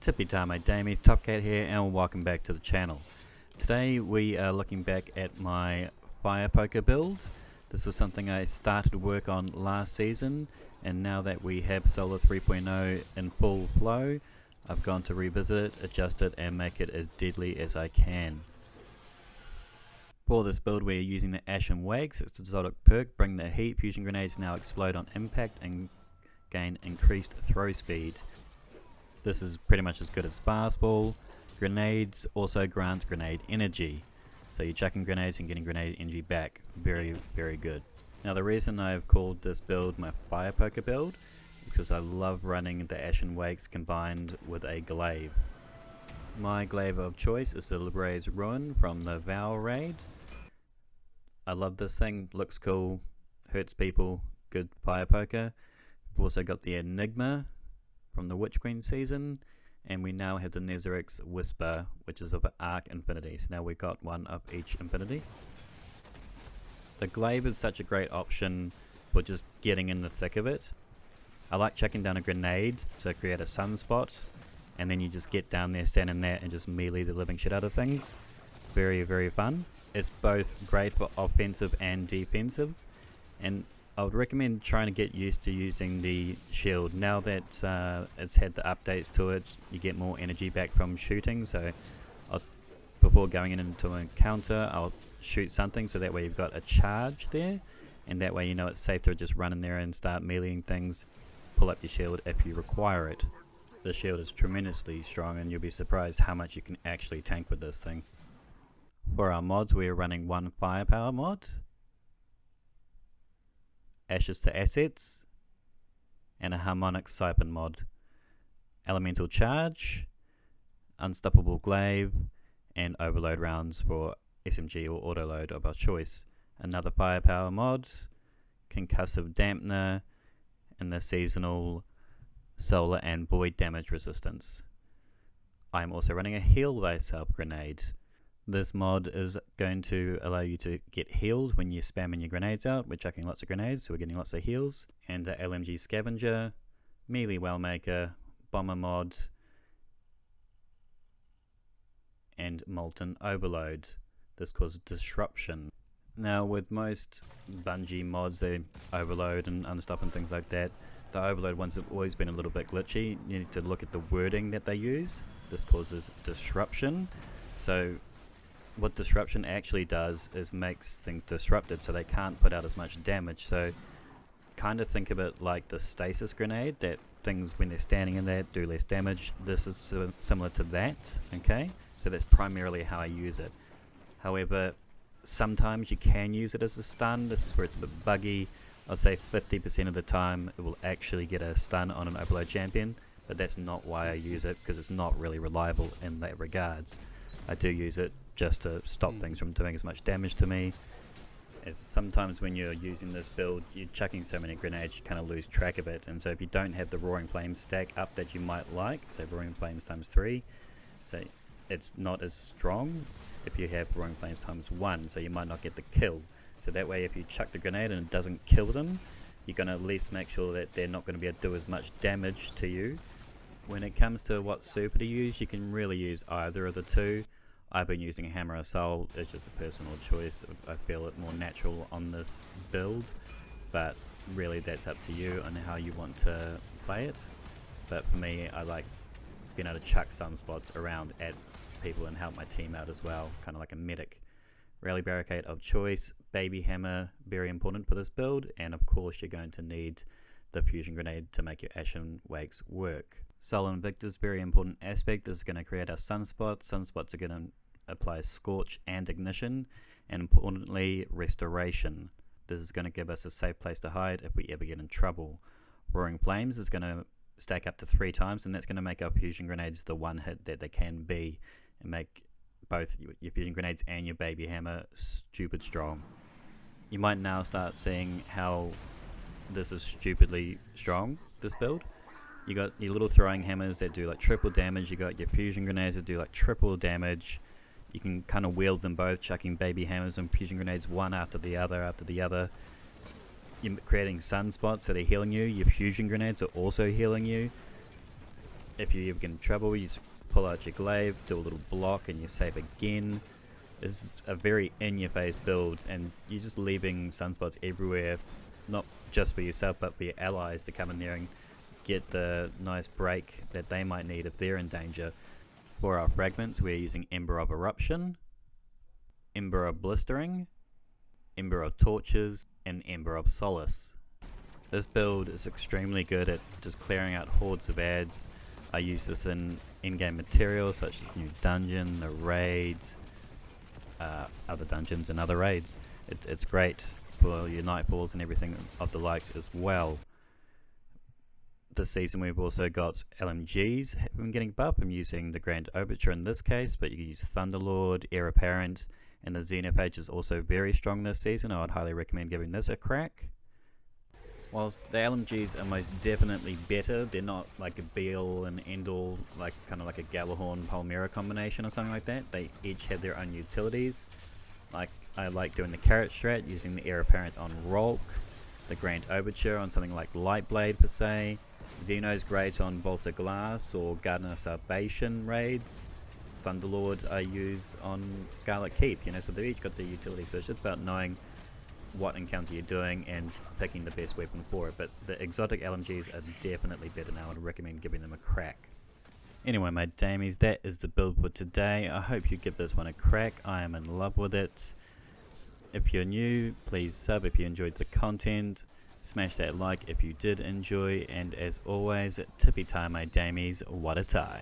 Tippy Tame Damies, Top Cat here, and welcome back to the channel. Today we are looking back at my fire poker build. This was something I started work on last season, and now that we have Solar 3.0 in full flow, I've gone to revisit it, adjust it, and make it as deadly as I can. For this build we are using the Ashen Wags. It's the exotic perk, bring the heat. Fusion grenades now explode on impact and gain increased throw speed. This is pretty much as good as fastball. Grenades also grant grenade energy. So you're chucking grenades and getting grenade energy back. Very, very good. Now the reason I've called this build my fire poker build is because I love running the Ashen Wakes combined with a glaive. My glaive of choice is the Libre's Ruin from the Vow raid. I love this thing, looks cool, hurts people, good fire poker. We've also got the Enigma from the Witch Queen season, and we now have the Nezaric's Whisper, which is of Arc Infinity. So now we've got one of each Infinity. The Glaive is such a great option for just getting in the thick of it. I like chucking down a grenade to create a sunspot, and then you just get down there, stand in there, and just melee the living shit out of things. Very, very fun. It's both great for offensive and defensive, and I would recommend trying to get used to using the shield. Now that it's had the updates to it, you get more energy back from shooting. So before going into an encounter, I'll shoot something so that way you've got a charge there, and that way you know it's safe to just run in there and start meleeing things. Pull up your shield if you require it. The shield is tremendously strong, and you'll be surprised how much you can actually tank with this thing. For our mods, we are running one firepower mod, Ashes to Assets, and a Harmonic Siphon mod. Elemental Charge, Unstoppable Glaive, and Overload rounds for SMG or Autoload of our choice. Another Firepower mod, Concussive Dampener, and the Seasonal Solar and Void Damage Resistance. I am also running a Heal Thyself grenade. This mod is going to allow you to get healed when you're spamming your grenades out. We're chucking lots of grenades, so we're getting lots of heals. And the LMG Scavenger, Melee Wellmaker, Bomber mod, and Molten Overload. This causes disruption. Now with most Bungie mods, they overload and unstop and things like that. The overload ones have always been a little bit glitchy. You need to look at the wording that they use. This causes disruption. So what disruption actually does is makes things disrupted, so they can't put out as much damage. So kind of think of it like the stasis grenade, that things when they're standing in there do less damage. This is similar to that, okay? So that's primarily how I use it. However, sometimes you can use it as a stun. This is where it's a bit buggy. I'll say 50% of the time it will actually get a stun on an overload champion, but that's not why I use it, because it's not really reliable in that regards. I do use it just to stop things from doing as much damage to me. As sometimes when you're using this build, you're chucking so many grenades, you kind of lose track of it. And so if you don't have the Roaring Flames stack up that you might like, say Roaring Flames times 3, so it's not as strong if you have Roaring Flames times 1, so you might not get the kill. So that way if you chuck the grenade and it doesn't kill them, you're going to at least make sure that they're not going to be able to do as much damage to you. When it comes to what super to use, you can really use either of the two. I've been using Hammer of Soul. It's just a personal choice. I feel it more natural on this build, but really that's up to you on how you want to play it. But for me, I like being able to chuck sunspots around at people and help my team out as well, kind of like a medic. Rally Barricade of choice, Baby Hammer, very important for this build, and of course you're going to need the Fusion Grenade to make your Ashen Wakes work. Soul Invictus, very important aspect. This is going to create our sunspots. Sunspots are going to apply Scorch and Ignition, and importantly Restoration. This is going to give us a safe place to hide if we ever get in trouble. Roaring Flames is going to stack up to 3 times, and that's going to make our Fusion Grenades the one hit that they can be, and make both your Fusion Grenades and your Baby Hammer stupid strong. You might now start seeing how this is stupidly strong, this build. You got your little throwing hammers that do like triple damage, you got your Fusion Grenades that do like triple damage. You can kind of wield them both, chucking Baby Hammers and Fusion Grenades one after the other. You're creating sunspots that are healing you. Your Fusion Grenades are also healing you. If you ever get in trouble, you just pull out your glaive, do a little block, and you save again. This is a very in-your-face build, and you're just leaving sunspots everywhere, not just for yourself, but for your allies to come in there and get the nice break that they might need if they're in danger. For our fragments, we're using Ember of Eruption, Ember of Blistering, Ember of Torches, and Ember of Solace. This build is extremely good at just clearing out hordes of ads. I use this in in-game materials such as new dungeon, the raids, other dungeons and other raids. It's great for your nightfalls and everything of the likes as well. This season we've also got LMGs have been getting buffed. I'm using the Grand Overture in this case, but you can use Thunderlord, Heir Apparent, and the Xenophage is also very strong this season. I would highly recommend giving this a crack. Whilst the LMGs are most definitely better, they're not like a be-all and end-all, like kind of like a Galahorn Palmyra combination or something like that. They each have their own utilities. Like I like doing the Carrot Strat, using the Heir Apparent on Rolk, the Grand Overture on something like Lightblade per se. Xeno's great on Volta Glass or Garden of Salvation raids. Thunderlord I use on Scarlet Keep, you know, so they've each got their utility, so it's just about knowing what encounter you're doing and picking the best weapon for it. But the exotic LMGs are definitely better now. I'd recommend giving them a crack. Anyway, my damies, that is the build for today. I hope you give this one a crack. I am in love with it. If you're new, please sub if you enjoyed the content. Smash that like if you did enjoy, and as always, tippy tie my damies, what a tie.